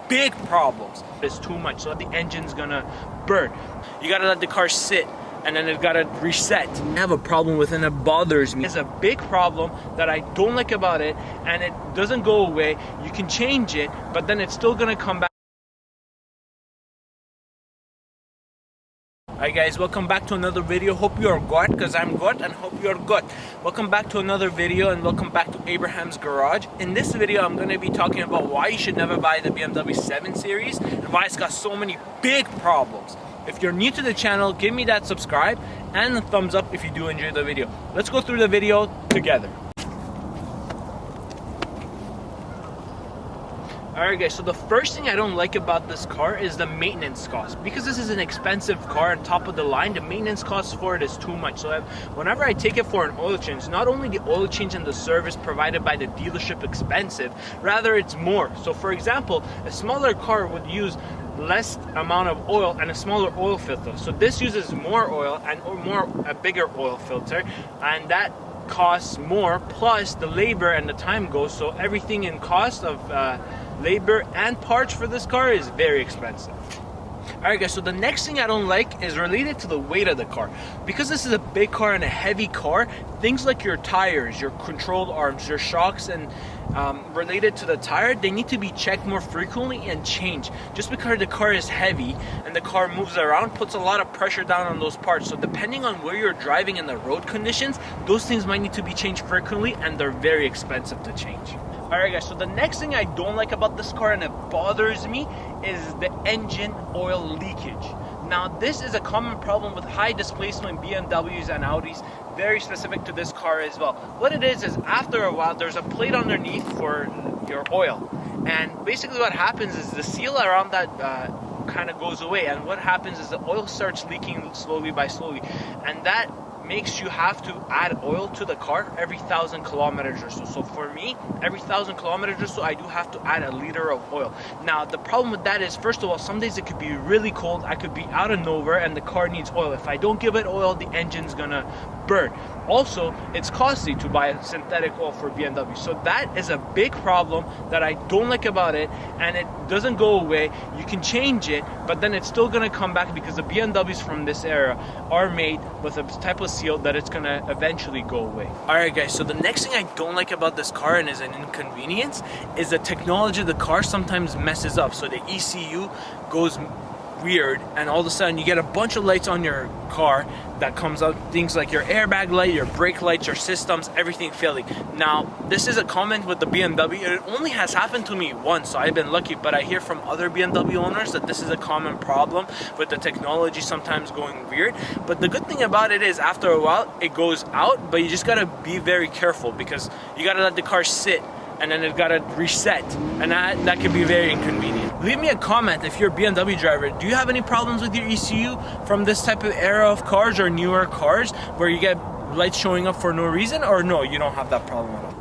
big problems. It's too much, so the engine's gonna burn. You gotta let the car sit, and then it gotta reset. I have a problem with it and it bothers me. It's a big problem that I don't like about it, and it doesn't go away. You can change it, but then it's still gonna come back. Alright guys, welcome back to another video. Hope you're good, because I'm good, and hope you're good. Welcome back to another video, and welcome back to Abraham's Garage. In this video, I'm going to be talking about why you should never buy the BMW 7 Series, and why it's got so many big problems. If you're new to the channel, give me that subscribe, and a thumbs up if you do enjoy the video. Let's go through the video together. Alright guys, so the first thing I don't like about this car is the maintenance cost. Because this is an expensive car on top of the line, the maintenance cost for it is too much. So whenever I take it for an oil change, not only the oil change and the service provided by the dealership expensive, rather it's more. So for example, a smaller car would use less amount of oil and a smaller oil filter. So this uses more oil and a bigger oil filter, and that costs more, plus the labor and the time goes, so everything in cost of labor and parts for this car is very expensive. Alright guys, so the next thing I don't like is related to the weight of the car. Because this is a big car and a heavy car, things like your tires, your control arms, your shocks, and related to the tire, they need to be checked more frequently and changed. Just because the car is heavy and the car moves around puts a lot of pressure down on those parts. So depending on where you're driving and the road conditions, those things might need to be changed frequently, and they're very expensive to change. Alright guys, so the next thing I don't like about this car, and it bothers me, is the engine oil leakage. Now this is a common problem with high displacement BMWs and Audis, very specific to this car as well. What it is after a while there's a plate underneath for your oil, and basically what happens is the seal around that kind of goes away, and what happens is the oil starts leaking slowly, and that makes you have to add oil to the car every 1,000 kilometers or so. So for me, every 1,000 kilometers or so, I do have to add a liter of oil. Now the problem with that is, first of all, some days it could be really cold, I could be out of nowhere, and the car needs oil. If I don't give it oil, the engine's gonna burn. Also, it's costly to buy synthetic oil for BMW. So that is a big problem that I don't like about it, and it doesn't go away. You can change it, but then it's still gonna come back, because the BMWs from this era are made with a type of seal that it's gonna eventually go away. Alright guys, so the next thing I don't like about this car, and is an inconvenience, is the technology of the car sometimes messes up. So the ECU goes weird, and all of a sudden you get a bunch of lights on your car that comes out, things like your airbag light, your brake lights, your systems, everything failing. Now this is a comment with the BMW, it only has happened to me once, so I've been lucky, but I hear from other BMW owners that this is a common problem with the technology sometimes going weird. But the good thing about it is, after a while it goes out, but you just gotta be very careful, because you gotta let the car sit, and then it gotta reset, and that can be very inconvenient. Leave me a comment if you're a BMW driver. Do you have any problems with your ECU from this type of era of cars or newer cars where you get lights showing up for no reason, or no, you don't have that problem at all?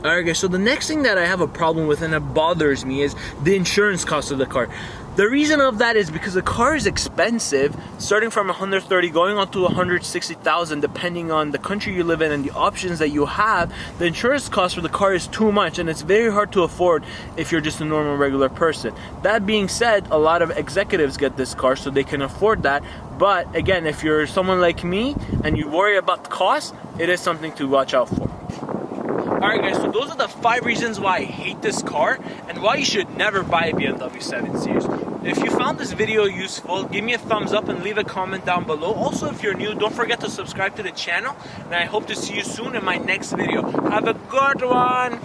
Alright guys, so the next thing that I have a problem with, and it bothers me, is the insurance cost of the car. The reason of that is because the car is expensive, starting from 130 going on to 160,000, depending on the country you live in and the options that you have. The insurance cost for the car is too much, and it's very hard to afford if you're just a normal regular person. That being said, a lot of executives get this car so they can afford that. But again, if you're someone like me and you worry about the cost, it is something to watch out for. Alright guys, so those are the 5 reasons why I hate this car, and why you should never buy a BMW 7 Series. If you found this video useful, give me a thumbs up and leave a comment down below. Also, if you're new, don't forget to subscribe to the channel, and I hope to see you soon in my next video. Have a good one!